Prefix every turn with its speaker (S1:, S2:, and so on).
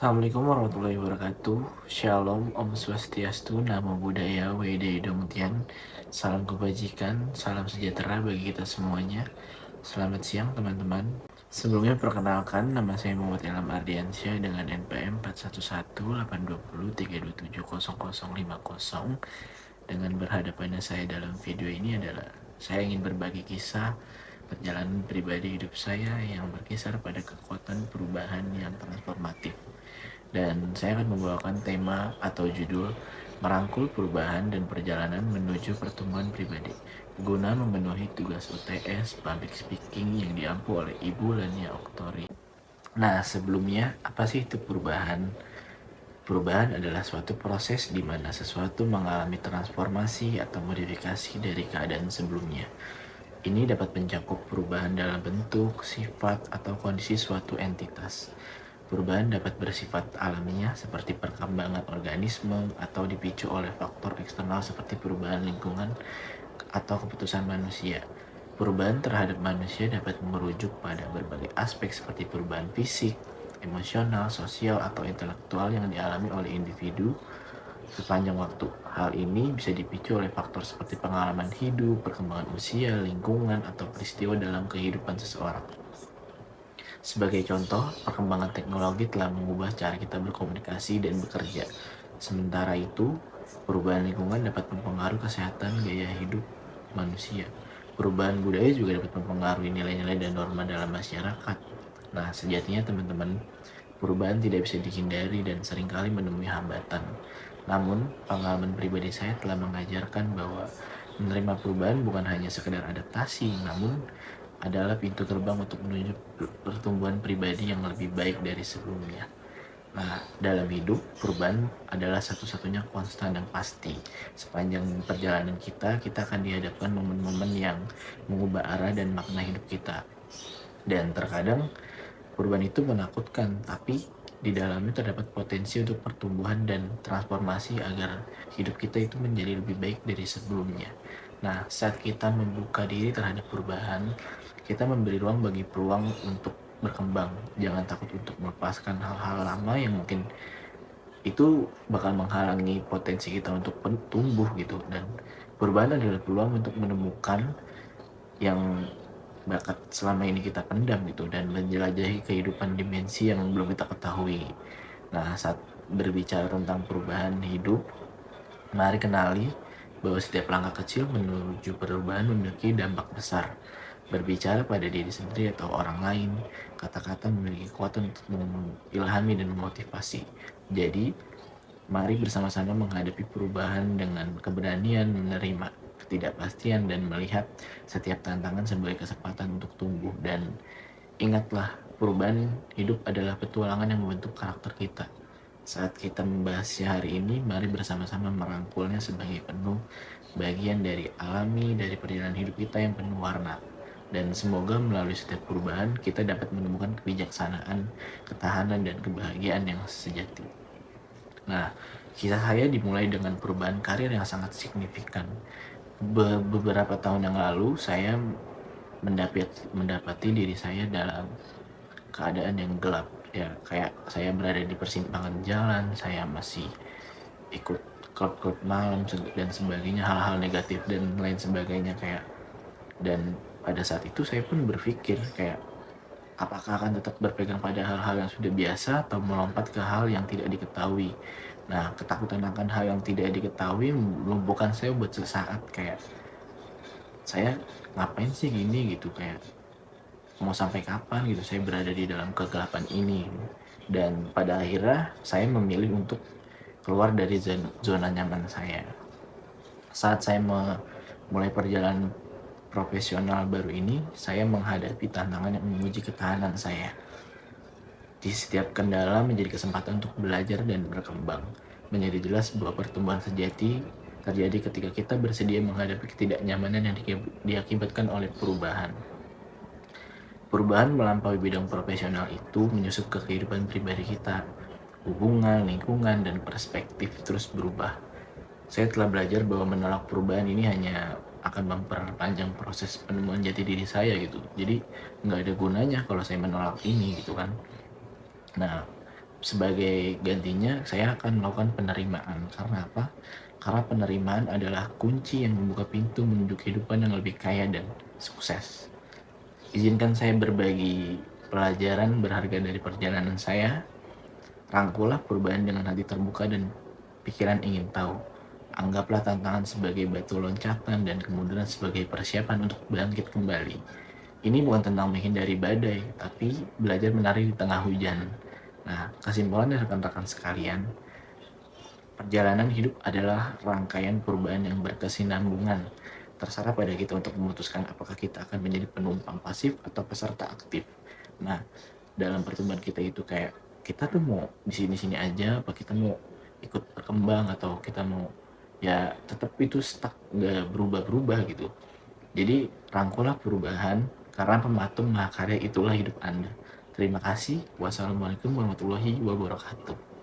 S1: Assalamualaikum warahmatullahi wabarakatuh. Shalom, Om Swastiastu, Namo Buddhaya, Wede Dongtian. Salam kebajikan, salam sejahtera bagi kita semuanya. Selamat siang teman-teman. Sebelumnya perkenalkan, nama saya Muhammad Ilham Ardiansyah dengan NPM 411-820-327-0050. Dengan berhadapannya saya dalam video ini adalah saya ingin berbagi kisah perjalanan pribadi hidup saya yang berkisar pada kekuatan perubahan yang transformatif. Dan saya akan membawakan tema atau judul Merangkul Perubahan dan Perjalanan Menuju Pertumbuhan Pribadi guna memenuhi tugas UTS Public Speaking yang diampu oleh Ibu Lania Oktori. Nah, sebelumnya apa sih itu perubahan? Perubahan adalah suatu proses di mana sesuatu mengalami transformasi atau modifikasi dari keadaan sebelumnya. Ini dapat mencakup perubahan dalam bentuk, sifat, atau kondisi suatu entitas. Perubahan dapat bersifat alamiah seperti perkembangan organisme atau dipicu oleh faktor eksternal seperti perubahan lingkungan atau keputusan manusia. Perubahan terhadap manusia dapat merujuk pada berbagai aspek seperti perubahan fisik, emosional, sosial, atau intelektual yang dialami oleh individu sepanjang waktu. Hal ini bisa dipicu oleh faktor seperti pengalaman hidup, perkembangan usia, lingkungan, atau peristiwa dalam kehidupan seseorang. Sebagai contoh, perkembangan teknologi telah mengubah cara kita berkomunikasi dan bekerja. Sementara itu, perubahan lingkungan dapat mempengaruhi kesehatan gaya hidup manusia. Perubahan budaya juga dapat mempengaruhi nilai-nilai dan norma dalam masyarakat. Nah, sejatinya teman-teman, perubahan tidak bisa dihindari dan seringkali menemui hambatan. Namun, pengalaman pribadi saya telah mengajarkan bahwa menerima perubahan bukan hanya sekedar adaptasi, namun adalah pintu terbang untuk menuju pertumbuhan pribadi yang lebih baik dari sebelumnya. Nah, dalam hidup, perubahan adalah satu-satunya konstan dan pasti. Sepanjang perjalanan kita akan dihadapkan momen-momen yang mengubah arah dan makna hidup kita. Dan terkadang, perubahan itu menakutkan, tapi di dalamnya terdapat potensi untuk pertumbuhan dan transformasi agar hidup kita itu menjadi lebih baik dari sebelumnya. Nah, saat kita membuka diri terhadap perubahan, kita memberi ruang bagi peluang untuk berkembang. Jangan takut untuk melepaskan hal-hal lama yang mungkin itu bakal menghalangi potensi kita untuk tumbuh gitu. Dan perubahan adalah peluang untuk menemukan yang bakat selama ini kita pendam gitu dan menjelajahi kehidupan dimensi yang belum kita ketahui. Nah, saat berbicara tentang perubahan hidup, mari kenali bahwa setiap langkah kecil menuju perubahan memiliki dampak besar. Berbicara pada diri sendiri atau orang lain, kata-kata memiliki kekuatan untuk mengilhami dan memotivasi. Jadi, mari bersama-sama menghadapi perubahan dengan keberanian, menerima ketidakpastian, dan melihat setiap tantangan sebagai kesempatan untuk tumbuh. Dan ingatlah, perubahan hidup adalah petualangan yang membentuk karakter kita. Saat kita membahasnya hari ini, mari bersama-sama merangkulnya sebagai penuh bagian dari alami dari perjalanan hidup kita yang penuh warna. Dan semoga melalui setiap perubahan, kita dapat menemukan kebijaksanaan, ketahanan, dan kebahagiaan yang sejati. Nah, kisah saya dimulai dengan perubahan karir yang sangat signifikan. Beberapa tahun yang lalu, saya mendapati diri saya dalam keadaan yang gelap. Ya, kayak saya berada di persimpangan jalan, saya masih ikut klub-klub malam dan sebagainya, hal-hal negatif dan lain sebagainya kayak. Dan pada saat itu saya pun berpikir kayak, apakah akan tetap berpegang pada hal-hal yang sudah biasa atau melompat ke hal yang tidak diketahui. Nah, ketakutan akan hal yang tidak diketahui melumpuhkan saya buat sesaat, kayak saya ngapain sih gini gitu, kayak mau sampai kapan gitu saya berada di dalam kegelapan ini. Dan pada akhirnya saya memilih untuk keluar dari zona nyaman saya. Saat saya mulai perjalanan profesional baru ini, saya menghadapi tantangan yang menguji ketahanan saya. Di setiap kendala menjadi kesempatan untuk belajar dan berkembang. Menjadi jelas bahwa pertumbuhan sejati terjadi ketika kita bersedia menghadapi ketidaknyamanan yang diakibatkan oleh perubahan. Perubahan melampaui bidang profesional itu menyusup ke kehidupan pribadi kita. Hubungan, lingkungan, dan perspektif terus berubah. Saya telah belajar bahwa menolak perubahan ini hanya akan memperpanjang proses penemuan jati diri saya gitu. Jadi nggak ada gunanya kalau saya menolak ini gitu kan. Nah, sebagai gantinya saya akan melakukan penerimaan. Karena apa? Karena penerimaan adalah kunci yang membuka pintu menuju kehidupan yang lebih kaya dan sukses. Izinkan saya berbagi pelajaran berharga dari perjalanan saya. Rangkullah perubahan dengan hati terbuka dan pikiran ingin tahu. Anggaplah tantangan sebagai batu loncatan dan kemudian sebagai persiapan untuk bangkit kembali. Ini bukan tentang menghindari badai, tapi belajar menari di tengah hujan. Nah, kesimpulannya rekan-rekan sekalian, perjalanan hidup adalah rangkaian perubahan yang berkesinambungan. Terserah pada kita untuk memutuskan apakah kita akan menjadi penumpang pasif atau peserta aktif. Nah, dalam pertumbuhan kita itu kayak kita tuh mau di sini-sini aja, apa kita mau ikut berkembang atau kita mau ya tetap itu stuck nggak berubah-berubah gitu. Jadi rangkulah perubahan karena pematung mahakarya itulah hidup Anda. Terima kasih. Wassalamualaikum warahmatullahi wabarakatuh.